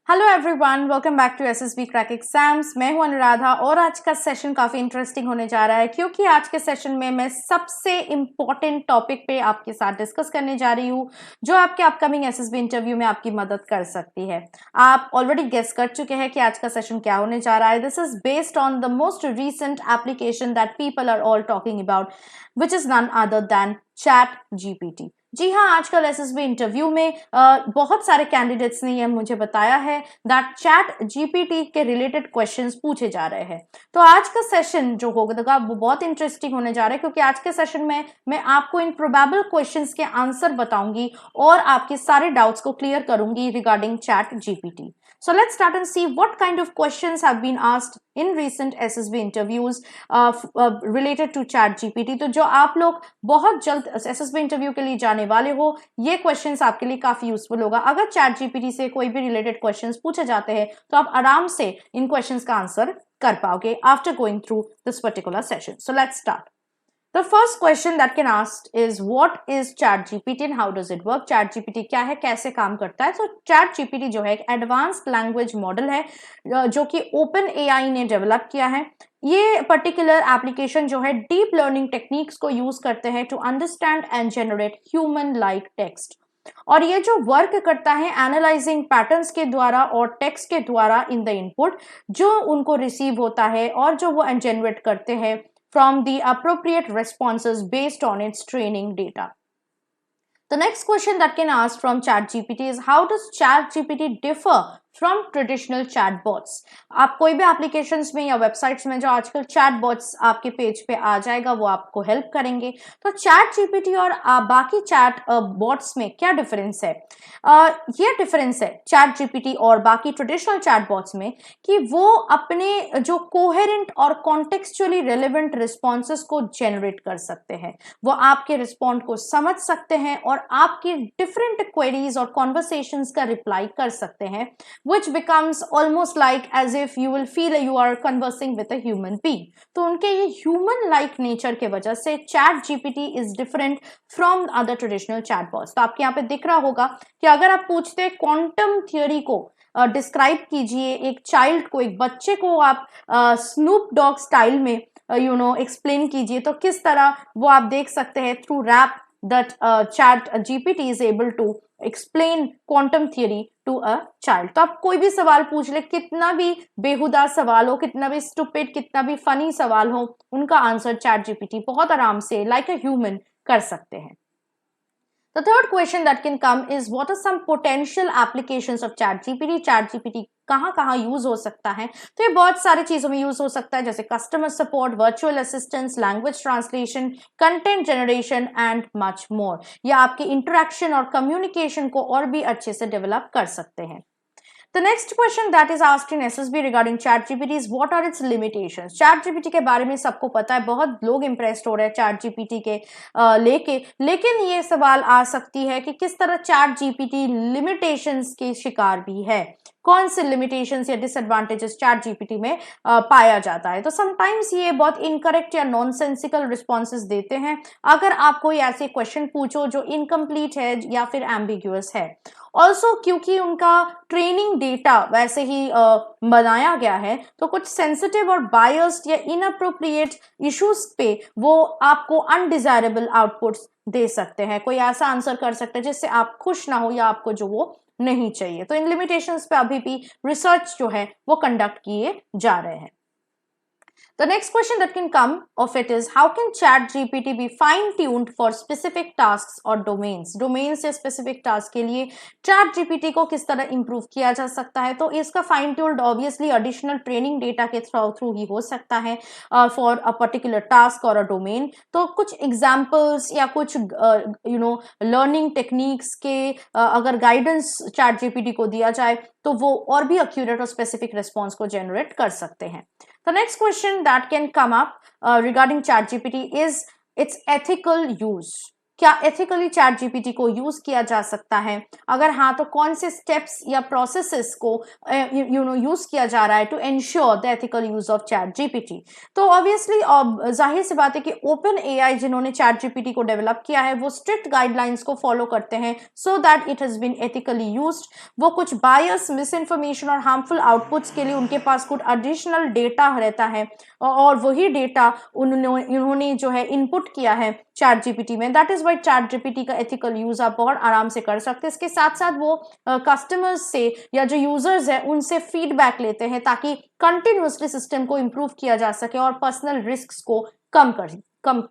Hello everyone, welcome back to SSB crack exams. मैं हूं अनुराधा और आज का सेशन काफी इंटरेस्टिंग होने जा रहा है क्योंकि आज के सेशन में मैं सबसे इम्पोर्टेंट टॉपिक पे आपके साथ डिस्कस करने जा रही हूं जो आपके अपकमिंग एसएसबी इंटरव्यू में आपकी मदद कर सकती है। आप ऑलरेडी गेस कर चुके हैं कि आज का सेशन क्या होने जा रहा है। This is based on the most recent application that people are all talking about, which is none other than chat GPT. जी हाँ, आजकल एसएसबी इंटरव्यू में बहुत सारे कैंडिडेट्स ने यह मुझे बताया है दैट चैट जीपीटी के रिलेटेड क्वेश्चंस पूछे जा रहे हैं। तो आज का सेशन जो होगा वो बहुत इंटरेस्टिंग होने जा रहा है क्योंकि आज के सेशन में मैं आपको इन प्रोबेबल क्वेश्चंस के आंसर बताऊंगी और आपके सारे डाउट्स को क्लियर करूंगी regarding chat GPT. So let's start and see what kind of questions have been asked in recent SSB interviews related to chat GPT। तो जो आप लोग बहुत जल्द SSB इंटरव्यू के लिए जाने वाले हो, ये क्वेश्चंस आपके लिए काफी यूजफुल होगा। अगर चैट जीपीटी से कोई भी रिलेटेड क्वेश्चंस पूछे जाते हैं तो आप आराम से इन क्वेश्चंस का आंसर कर पाओगे after going through this particular session. So let's start. The first question that can ask is what is ChatGPT and how does it work? ChatGPT क्या है, कैसे काम करता है? तो ChatGPT जो है एक एडवांस्ड लैंग्वेज मॉडल है जो कि ओपन एआई ने डेवलप किया है। ये पर्टिकुलर एप्लीकेशन जो है डीप लर्निंग टेक्निक्स को यूज करते हैं to understand and generate human like text. और ये जो वर्क करता है एनालाइजिंग पैटर्न्स के द्वारा और टेक्स्ट के द्वारा इन द इनपुट जो उनको रिसीव होता है और जो वो जनरेट करते हैं from the appropriate responses based on its training data. The next question that can ask from ChatGPT is how does ChatGPT differ from traditional chatbots. आप कोई भी एप्लीकेशंस में या वेबसाइट्स में जो आजकल चैटबॉट्स आपके पेज पे आ जाएगा वो आपको हेल्प करेंगे। तो चैट जीपीटी और बाकी चैट बॉट्स में क्या डिफरेंस है? ये डिफरेंस है चैट जीपीटी और बाकी ट्रेडिशनल चैटबॉट्स में कि वो अपने जो कोहेरेंट और कॉन्टेक्चुअली रेलेवेंट रिस्पॉन्सेस को जनरेट कर सकते हैं। वो आपके रिस्पॉन्ड को समझ सकते हैं और आपकी डिफरेंट क्वेरीज और कॉन्वर्सेशंस का रिप्लाई कर सकते हैं, which becomes almost like as if you will feel you are conversing with a human being। तो उनके ये human like nature के वजह से chat GPT is different from other traditional chatbots। तो आपके यहाँ पे दिख रहा होगा कि अगर आप पूछते हैं क्वांटम थियोरी को डिस्क्राइब कीजिए, एक चाइल्ड को, एक बच्चे को आप स्नूप डॉग स्टाइल में एक्सप्लेन कीजिए, तो किस तरह वो आप देख सकते हैं through rap that chat GPT is able to explain quantum theory to a child। तो आप कोई भी सवाल पूछ ले, कितना भी बेहुदा सवाल हो, कितना भी स्टूपिड, कितना भी फनी सवाल हो, उनका आंसर चैट जीपीटी बहुत आराम से लाइक अ ह्यूमन कर सकते हैं। The third question that can come is what are some potential applications of ChatGPT? ChatGPT कहाँ यूज हो सकता है? तो ये बहुत सारी चीजों में यूज हो सकता है जैसे customer support, virtual assistance, language translation, content generation and much more. या आपके इंटरेक्शन और कम्युनिकेशन को और भी अच्छे से डेवलप कर सकते हैं। The next question that is asked in SSB regarding ChatGPT is what are its limitations? ChatGPT के बारे में सबको पता है, बहुत लोग इम्प्रेस्ड हो रहे हैं ChatGPT के लेके, लेकिन ये सवाल आ सकती है कि किस तरह ChatGPT लिमिटेशंस के शिकार भी है। कौन से लिमिटेशंस या डिसएडवांटेजेस चैट जीपीटी में पाया जाता है? तो समटाइम्स ये बहुत इनकरेक्ट या नॉनसेंसिकल रिस्पॉन्सेज देते हैं अगर आप कोई ऐसे क्वेश्चन पूछो जो इनकम्प्लीट है या फिर एम्बिग्यूअस है। ऑल्सो क्योंकि उनका ट्रेनिंग डेटा वैसे ही बनाया गया है तो कुछ सेंसिटिव और बायस्ड या इनअप्रोप्रिएट इश्यूज पे वो आपको अनडिजायरेबल आउटपुट्स दे सकते हैं। कोई ऐसा आंसर कर सकते हैं जिससे आप खुश ना हो या आपको जो वो नहीं चाहिए। तो इन लिमिटेशंस पे अभी भी रिसर्च जो है वो कंडक्ट किए जा रहे हैं। The next question that can come of it is how can ChatGPT be fine-tuned for specific tasks or domains? Domains से specific task के लिए ChatGPT को किस तरह improve किया जा सकता है? तो इसका fine-tuned obviously additional training data के through ही हो सकता है for a particular task or a domain। तो कुछ examples या कुछ learning techniques के अगर guidance ChatGPT को दिया जाए तो वो और भी accurate और specific response को generate कर सकते हैं। The next question that can come up regarding ChatGPT is its ethical use। क्या एथिकली चैट जीपीटी को यूज किया जा सकता है? अगर हाँ, तो कौन से स्टेप्स या प्रोसेसेस को यूज किया जा रहा है to ensure the ethical use of ChatGPT? तो ऑब्वियसली जाहिर सी बात है कि ओपन एआई जिन्होंने चैट जीपीटी को डेवलप किया है वो स्ट्रिक्ट गाइडलाइंस को फॉलो करते हैं so that it has been ethically used. वो कुछ बायस, मिस इन्फॉर्मेशन और हार्मफुल आउटपुट्स के लिए उनके पास कुछ एडिशनल डेटा रहता है और वही डेटा उन्होंने जो है इनपुट किया है चैट जीपीटी में। That is why ChatGPT का एथिकल यूज आप बहुत आराम से कर सकते हैं। इसके साथ साथ वो कस्टमर्स से या जो यूजर्स है उनसे फीडबैक लेते हैं ताकि कंटिन्यूसली सिस्टम को इम्प्रूव किया जा सके और पर्सनल रिस्क को कम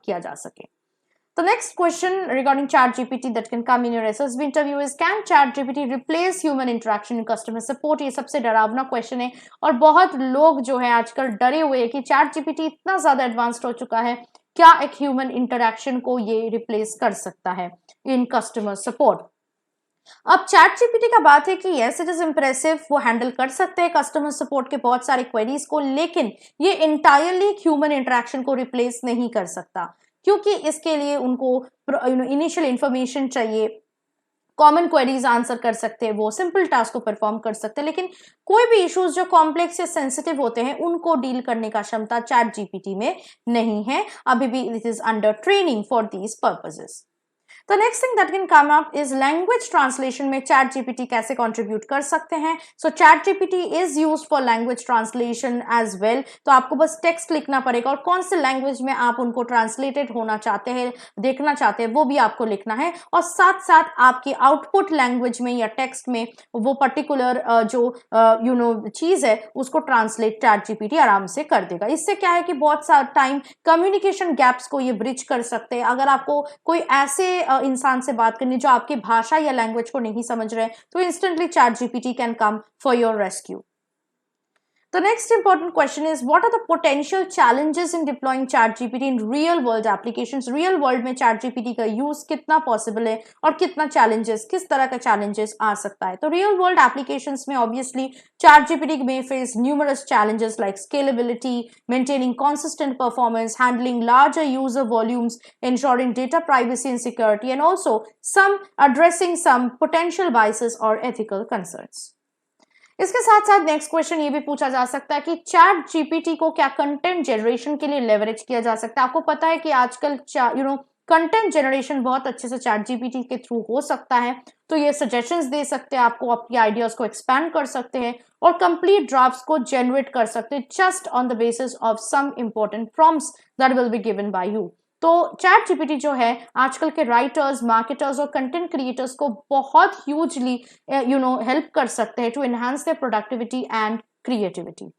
किया जा सके। The next question regarding ChatGPT that can come in your SSB interview is, can ChatGPT replace human interaction in customer support? ये सबसे डरावना क्वेश्चन है और बहुत लोग जो है आजकल डरे हुए हैं कि ChatGPT इतना ज्यादा एडवांस्ड हो चुका है, क्या एक ह्यूमन इंटरेक्शन को ये रिप्लेस कर सकता है इन कस्टमर सपोर्ट? अब चैट जीपीटी का बात है कि यस इट इज इंप्रेसिव, वो हैंडल कर सकते हैं कस्टमर सपोर्ट के बहुत सारे क्वेरीज को, लेकिन ये इंटायरली ह्यूमन इंटरेक्शन को रिप्लेस नहीं कर सकता क्योंकि इसके लिए उनको इनिशियल इंफॉर्मेशन चाहिए, कॉमन क्वेरीज आंसर कर सकते हैं, वो सिंपल टास्क को परफॉर्म कर सकते हैं, लेकिन कोई भी इश्यूज जो कॉम्प्लेक्स या सेंसिटिव होते हैं उनको डील करने का क्षमता चैट जीपीटी में नहीं है। अभी भी it is under training for these purposes. The next thing that can come up is language translation में चैट जीपीटी कैसे contribute कर सकते हैं? So chat GPT is used for language translation as well। तो आपको बस टेक्स्ट लिखना पड़ेगा और कौन से लैंग्वेज में आप उनको ट्रांसलेटेड होना चाहते हैं, देखना चाहते हैं, वो भी आपको लिखना है और साथ साथ आपकी आउटपुट लैंग्वेज में या टेक्स्ट में वो पर्टिकुलर जो चीज है उसको ट्रांसलेट चैट जीपीटी आराम से कर देगा। इससे क्या है कि बहुत सारा टाइम कम्युनिकेशन गैप्स को ये ब्रिज कर सकते हैं। अगर आपको कोई ऐसे इंसान से बात करनी जो आपकी भाषा या लैंग्वेज को नहीं समझ रहे तो instantly chat GPT can come for your rescue. The next important question is, what are the potential challenges in deploying ChatGPT in real world applications? Real world में ChatGPT का use कितना possible है और कितना challenges, किस तरह का challenges आ सकता है? तो real world applications में obviously ChatGPT may face numerous challenges like scalability, maintaining consistent performance, handling larger user volumes, ensuring data privacy and security, and also addressing some potential biases or ethical concerns. इसके साथ साथ next question ये भी पूछा जा सकता है कि चैट जीपीटी को क्या कंटेंट जनरेशन के लिए लेवरेज किया जा सकता है? आपको पता है कि आजकल कंटेंट जनरेशन बहुत अच्छे से चैट जीपीटी के थ्रू हो सकता है, तो ये सजेशंस दे सकते हैं आपको, आपकी आइडियाज को एक्सपैंड कर सकते हैं और कंप्लीट ड्राफ्ट्स को जनरेट कर सकते हैं just on the basis of some important prompts that will be given by you. तो चैट जीपीटी जो है आजकल के राइटर्स, मार्केटर्स और कंटेंट क्रिएटर्स को बहुत ह्यूजली हेल्प कर सकते हैं to enhance their productivity and creativity.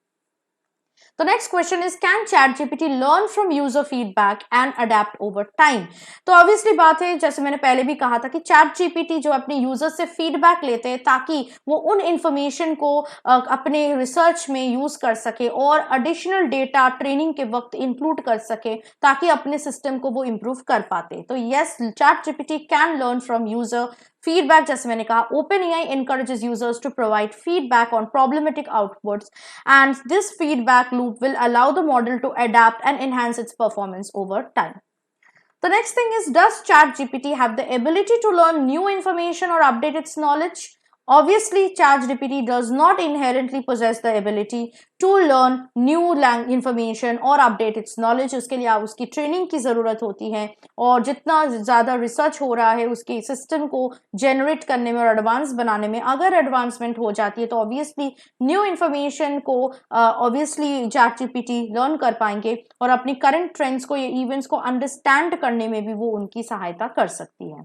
The next question is, can ChatGPT learn from user feedback and adapt over time? तो obviously बात है, जैसे मैंने पहले भी कहा था कि ChatGPT जो अपने यूजर से फीडबैक लेते हैं ताकि वो उन इंफॉर्मेशन को अपने रिसर्च में यूज कर सके और एडिशनल डेटा ट्रेनिंग के वक्त इंक्लूड कर सके ताकि अपने सिस्टम को वो इम्प्रूव कर पाते। तो yes, ChatGPT can learn from user feedback, जैसे मैंने कहा, OpenAI encourages users to provide feedback on problematic outputs, and this feedback loop will allow the model to adapt and enhance its performance over time. The next thing is, does ChatGPT have the ability to learn new information or update its knowledge? Obviously, ChatGPT does not inherently possess the ability to learn new information or update its knowledge. उसके लिए उसकी training की ज़रूरत होती है और जितना ज़्यादा रिसर्च हो रहा है उसके सिस्टम को जनरेट करने में और एडवांस बनाने में अगर एडवांसमेंट हो जाती है तो ऑब्वियसली न्यू इन्फॉर्मेशन को ऑब्वियसली ChatGPT लर्न कर पाएंगे और अपनी करंट ट्रेंड्स को या इवेंट्स को अंडरस्टैंड करने में भी वो उनकी सहायता कर सकती है।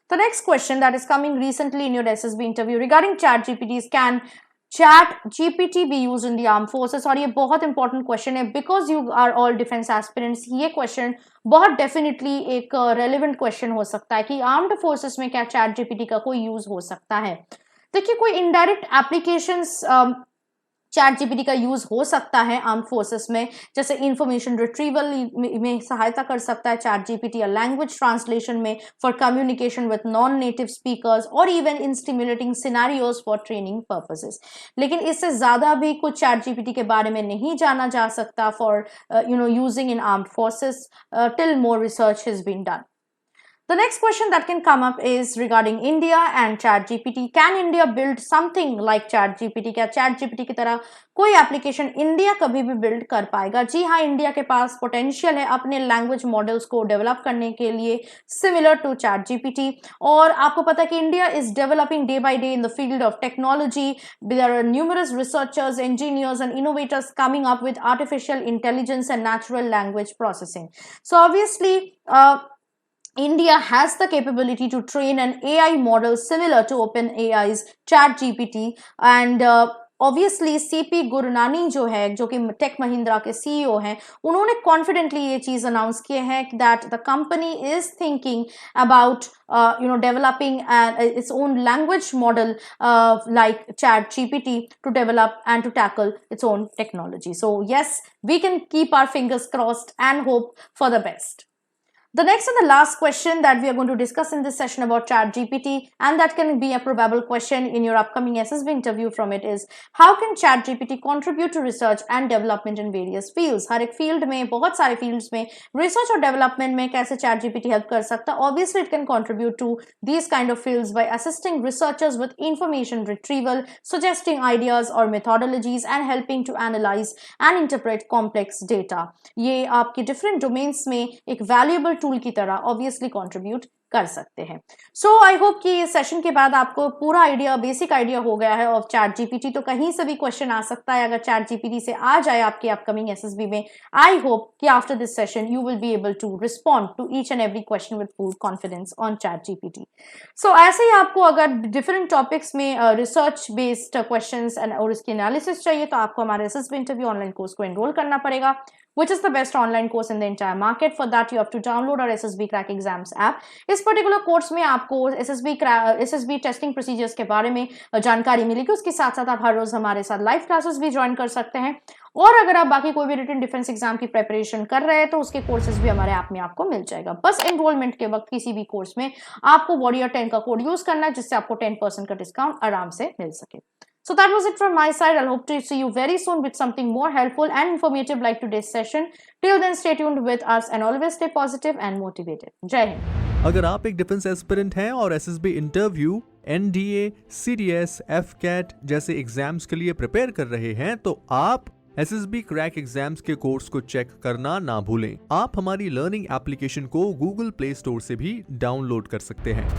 The next question that is coming recently in your SSB interview regarding ChatGPT is, can ChatGPT be used in the armed forces? और ये बहुत इंपॉर्टेंट क्वेश्चन है because you are all defence aspirants. ये क्वेश्चन बहुत definitely एक relevant question हो सकता है कि आर्म्ड फोर्सेस में क्या ChatGPT का कोई यूज हो सकता है। देखिए, कोई इनडायरेक्ट एप्लीकेशंस ChatGPT का यूज हो सकता है आर्म फोर्सेस में, जैसे इंफॉर्मेशन रिट्रीवल में सहायता कर सकता है ChatGPT, या लैंग्वेज ट्रांसलेशन में for communication with non native speakers और even in stimulating scenarios for training purposes. लेकिन इससे ज्यादा भी कुछ ChatGPT के बारे में नहीं जाना जा सकता for using in armed forces till more research has been done. The next question that can come up is regarding India and ChatGPT. Can India build something like ChatGPT? क्या ChatGPT की तरह कोई एप्लीकेशन इंडिया कभी भी build कर पाएगा? जी हाँ, India के पास पोटेंशियल है अपने लैंग्वेज मॉडल्स को डेवलप करने के लिए सिमिलर टू ChatGPT। और आपको पता है कि India is developing day by day in the field of technology. There are numerous researchers, engineers and innovators coming up with artificial intelligence and natural language processing. So obviously, India has the capability to train an AI model similar to OpenAI's ChatGPT, and obviously CP Gurnani जो है, जो कि take Mahindra के CEO हैं, उन्होंने confidently ये चीज announce किए हैं that the company is thinking about developing its own language model like ChatGPT to develop and to tackle its own technology. So yes, we can keep our fingers crossed and hope for the best. The next and the last question that we are going to discuss in this session about ChatGPT, and that can be a probable question in your upcoming SSB interview from it, is how can ChatGPT contribute to research and development in various fields? हर एक field में, बहुत सारे fields में research और development में कैसे ChatGPT help कर सकता है? Obviously, it can contribute to these kind of fields by assisting researchers with information retrieval, suggesting ideas or methodologies, and helping to analyze and interpret complex data. ये आपके different domains में एक valuable tool की तरह obviously contribute कर सकते हैं। सो आई hope कि इस सेशन के बाद आपको पूरा आइडिया, बेसिक आइडिया हो गया है ऑफ ChatGPT। तो कहीं से भी क्वेश्चन आ सकता है अगर ChatGPT से आ जाए आपके अपकमिंग एसएसबी में। आई होप कि after this session you will be able to respond to each and every question with full confidence on ChatGPT। So ऐसे ही आपको अगर डिफरेंट टॉपिक्स में रिसर्च बेस्ड क्वेश्चंस और उसकी एनालिसिस चाहिए तो आपको हमारे एसएसबी इंटरव्यू ऑनलाइन कोर्स को एनरोल करना पड़ेगा, which is the best online course in the entire market. For that, you have to download our SSB Crack Exams app. इस पर्टिकुलर कोर्स में आपको SSB टेस्टिंग प्रोसीजर्स के बारे में जानकारी मिलेगी। उसके साथ साथ आप हर रोज हमारे साथ लाइव क्लासेस भी ज्वाइन कर सकते हैं। और अगर आप बाकी कोई भी रिटन डिफेंस एग्जाम की प्रिपरेशन कर रहे हैं तो उसके कोर्सेज भी हमारे ऐप में आपको मिल जाएगा। बस एनरोलमेंट के वक्त किसी भी कोर्स में आपको वॉरियर 10 का कोड यूज करना है, जिससे आपको 10% का डिस्काउंट आराम से मिल सके। So that was it from my side. I'll hope to see you very soon with something more helpful and informative like today's session. Till then, stay tuned with us and always stay positive and motivated. Jai Hind. अगर आप एक defence aspirant हैं और SSB interview, NDA, CDS, AFCAT जैसे exams के लिए prepare कर रहे हैं तो आप एसएसबी क्रैक एग्जाम्स के कोर्स को चेक करना ना भूलें। आप हमारी लर्निंग एप्लीकेशन को गूगल प्ले स्टोर से भी डाउनलोड कर सकते हैं।